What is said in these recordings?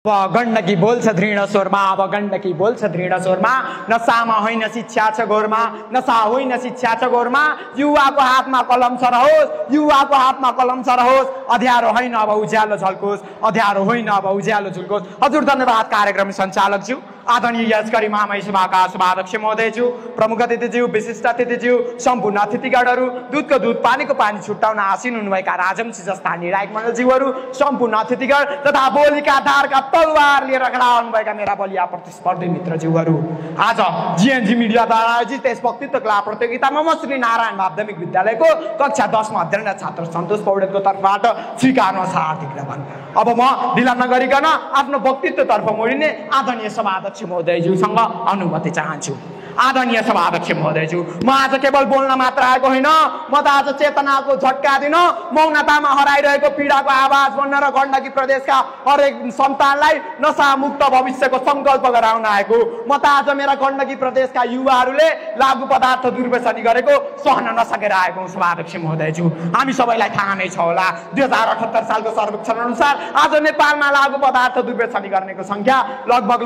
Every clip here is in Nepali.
अब गण्डकी बोल्छ दृढ स्वरमा, अब गण्डकी बोल्छ दृढ स्वरमा, नसामा होइन शिक्षा छ गोरमा, नसा होइन शिक्षा छ गोरमा, युवाको हातमा कलम छ रहोस्, युवाको हातमा कलम छ रहोस्, अँध्यारो होइन अब उज्यालो झल्कोस्, अँध्यारो होइन अब उज्यालो झुल्कोस्। हजुर धन्यवाद कार्यक्रम सञ्चालकज्यू, आदरणीय याजकारी महामहिम सभाका सभाध्यक्ष महोदयज्यू, प्रमुख अतिथिज्यू, विशिष्ट अतिथिज्यू, सम्पूर्ण अतिथिगणहरू, दुधको दुध पानीको पानी छुट्याउन आसीन हुनुभएका राजवंशी जस्ता निर्णायक मण्डलज्यूहरू, सम्पूर्ण अतिथिगण तथा बोलीका धारका तलवार लिएर खडा हुनुभएका मेरा बलिया प्रतिस्पर्धी मित्रज्यूहरू, आज जीएनजी मिडियाद्वारा आयोजित यस वक्तृत्व कला प्रतियोगितामा म श्री नारायण माध्यमिक विद्यालयको कक्षा 10 मा अध्ययनरत छात्र सन्तोष पौडेलको तर्फबाट स्वीकार्न छ हार्दिक नमन। अब म ढिला नगरिकन आफ्नो वक्तृत्वतर्फ मोडिने आदरणीय सभाध्यक्ष महोदयज्यूसँग अनुमति चाहन्छु। आदरणीय सभाध्यक्ष महोदयज्यू, म आज केवल बोल्न मात्र आएको होइन, म त आज चेतनाको झट्का दिन मौनतामा हराइरहेको पीडाको आवाज बन्न र गण्डकी प्रदेशका हरेक सन्तानलाई नशामुक्त भविष्यको सङ्कल्प गराउन आएको। म त आज मेरा गण्डकी प्रदेशका युवाहरूले लागु पदार्थ दुर्व्यसनी गरेको सहन नसकेर आएको सभाध्यक्ष महोदयज्यू। हामी सबैलाई थाहा नै छ होला, 2078 सालको सर्वेक्षण अनुसार आज नेपालमा लागु पदार्थ दुर्व्यसनी गर्नेको संख्या लगभग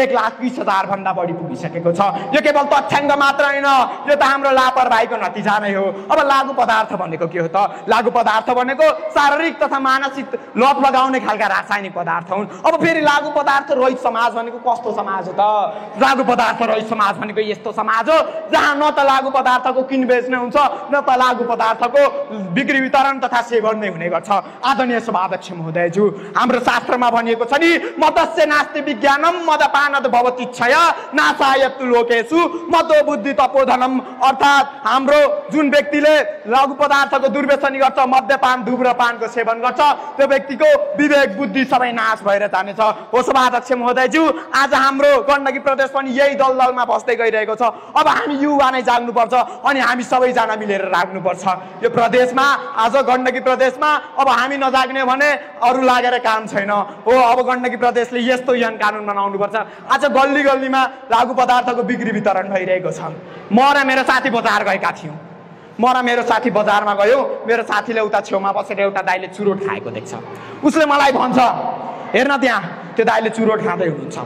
1,20,000 भन्दा बढी पुगिसकेको छ। यो केवल तथ्याङ्क मात्र होइन, यो त हाम्रो लापरवाहीको नतिजा नै हो। अब लागु पदार्थ भनेको के हो त? लागु पदार्थ भनेको शारीरिक तथा मानसिक लत लगाउने खालका रासायनिक पदार्थ हुन्। अब फेरि लागु पदार्थ रहित समाज भनेको कस्तो समाज हो त? लागु पदार्थ रहित समाज भनेको यस्तो समाज हो जहाँ न त लागु पदार्थको किनबेच नै हुन्छ, न त लागु पदार्थको बिक्री वितरण तथा सेवन नै हुने गर्छ। आदरणीय सभाध्यक्ष महोदयज्यू, हाम्रो शास्त्रमा भनिएको छ नि, मदस्य नास्ति विज्ञानम मदपानद भवतीच्छया नाशायतु लोकेषु मदो बुद्धि तपोधनम। अर्थात् हाम्रो जुन व्यक्तिले लघु पदार्थको दुर्व्यसनी गर्छ, मद्यपान धूम्रपानको सेवन गर्छ, त्यो व्यक्तिको विवेक बुद्धि सबै नाश भएर जानेछ। हो सभाध्यक्ष महोदयज्यू, आज हाम्रो गण्डकी प्रदेश पनि यही दलदलमा बस्दै गइरहेको छ। अब हामी युवा नै जाग्नुपर्छ अनि हामी सबैजना मिलेर राख्नुपर्छ यो प्रदेशमा। आज गण्डकी प्रदेशमा अब हामी नजाग्ने भने अरू लागेर काम छैन हो। अब गण्डकी प्रदेशले यस्तो ऐन कानुन बनाउनुपर्छ। आज गल्ली गल्लीमा लागु पदार्थको बिक्री वितरण भइरहेको छ। म र मेरो साथी बजार गएका थियौँ। म र मेरो साथी बजारमा गयो, मेरो साथीले उता छेउमा बसेर एउटा दाइले चुरोट खाएको देख्छ। उसले मलाई भन्छ, हेर्न त्यहाँ त्यो दाइले चुरोट खाँदै हुनुहुन्छ,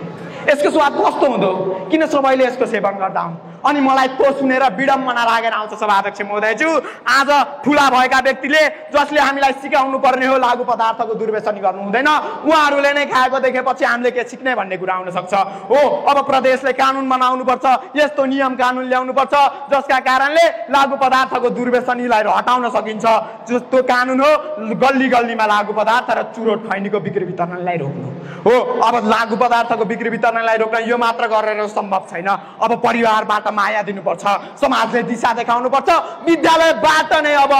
यसको स्वाद कस्तो हुँदो, किन सबैले यसको सेवन गर्दा हुन्? अनि मलाई त्यो सुनेर विडम्बना लागेर आउँछ सभाध्यक्ष महोदयज्यू। आज ठुला भएका व्यक्तिले जसले हामीलाई सिकाउनु पर्ने हो लागु पदार्थको दुर्व्यसनी गर्नु हुँदैन, उहाँहरूले नै खाएको देखेपछि हामीले के सिक्ने भन्ने कुरा आउन सक्छ हो। अब प्रदेशले कानुन बनाउनु पर्छ, यस्तो नियम कानुन ल्याउनु पर्छ जसका कारणले लागु पदार्थको दुर्व्यसनीलाई हटाउन सकिन्छ। त्यो कानुन हो गल्ली गल्लीमा लागु पदार्थ र चुरोट खैनीको बिक्री वितरणलाई रोक्नु हो। अब लागु पदार्थको बिक्री वितरणलाई रोक्न यो मात्र गरेर सम्भव छैन। अब परिवारबाट माया दिनुपर्छ, समाजले दिशा देखाउनु पर्छ, विद्यालयबाट नै अब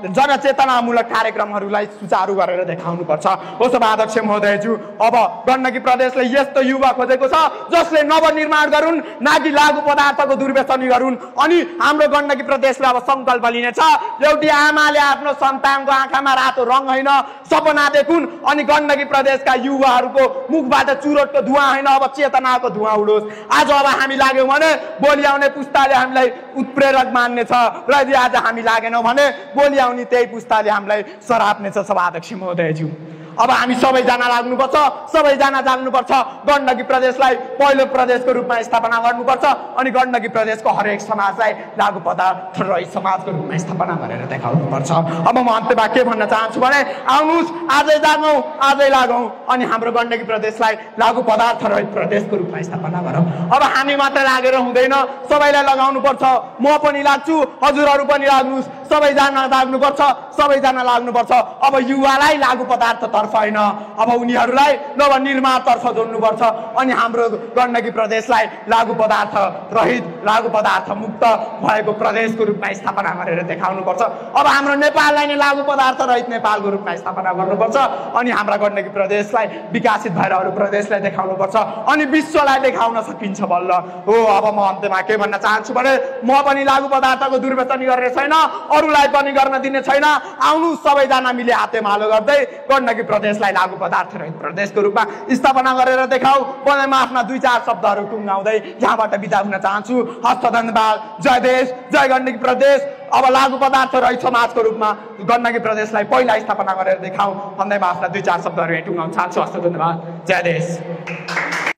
जनचेतनामूलक कार्यक्रमहरूलाई सुचारू गरेर देखाउनु पर्छ। हो सभाध्यक्ष महोदयज्यू, अब गण्डकी प्रदेशले यस्तो युवा खोजेको छ जसले नवनिर्माण गरून्, नाकि लागु पदार्थको दुर्व्यसनी गरून्। अनि हाम्रो गण्डकी प्रदेशले अब सङ्कल्प लिनेछ, एउटी आमाले आफ्नो सन्तानको आँखामा रातो रङ होइन सपना देखुन्, अनि गण्डकी प्रदेशका युवाहरूको मुखबाट चुरोटको धुवाँ होइन अब चेतनाको धुवाँ उडोस्। आज अब हामी लाग्यौँ भने भोलि आउने पुस्ताले हामीलाई उत्प्रेरक मान्नेछ, र यदि आज हामी लागेनौँ भने भोलि आउने त्यही पुस्ताले हामीलाई सराप्नेछ सभाध्यक्ष महोदयज्यू। अब हामी सबैजना लाग्नुपर्छ, सबैजना जाग्नुपर्छ। गण्डकी प्रदेशलाई पहिलो प्रदेशको रूपमा स्थापना गर्नुपर्छ अनि गण्डकी प्रदेशको हरेक समाजलाई लागु पदार्थ रहित समाजको रूपमा स्थापना गरेर देखाउनुपर्छ। अब म अन्त्यमा के भन्न चाहन्छु भने, आउनुहोस् आजै जागौँ, आजै लागौँ अनि हाम्रो गण्डकी प्रदेशलाई लागु पदार्थ रहित प्रदेशको रूपमा स्थापना गरौँ। अब हामी मात्र लागेर हुँदैन, सबैलाई लगाउनुपर्छ। म पनि लाग्छु, हजुरहरू पनि लाग्नुहोस्, सबैजना लाग्नुपर्छ, सबैजना लाग्नुपर्छ। अब युवालाई लागु पदार्थ तर्फ होइन, अब उनीहरूलाई नवनिर्माणतर्फ जोड्नुपर्छ अनि हाम्रो गण्डकी प्रदेशलाई लागु पदार्थ रहित, लागु पदार्थ मुक्त भएको प्रदेशको रूपमा स्थापना गरेर देखाउनुपर्छ। अब हाम्रो नेपाललाई नै लागु पदार्थ रहित नेपालको रूपमा स्थापना गर्नुपर्छ अनि हाम्रा गण्डकी प्रदेशलाई विकसित भएर अरू प्रदेशलाई देखाउनुपर्छ अनि विश्वलाई देखाउन सकिन्छ बल्ल हो। अब म अन्त्यमा के भन्न चाहन्छु भने, म पनि लागु पदार्थको दुर्व्यसनी गर्ने छैन, अरूलाई पनि गर्न दिने छैन। आउनु सबैजना मिले हातेमालो गर्दै गण्डकी प्रदेशलाई लागु पदार्थ रहित प्रदेशको रूपमा स्थापना गरेर देखाऊ भन्दै म आफ्ना 2-4 शब्दहरू टुङ्गाउँदै यहाँबाट बिदा हुन चाहन्छु। हस्त धन्यवाद। जय देश, जय गण्डकी प्रदेश। अब लागु पदार्थ रहित समाजको रूपमा गण्डकी प्रदेशलाई पहिला स्थापना गरेर देखाऊ भन्दै म आफ्ना 2-4 शब्दहरू यहीँ टुङ्गाउन चाहन्छु। हस्त धन्यवाद। जय देश।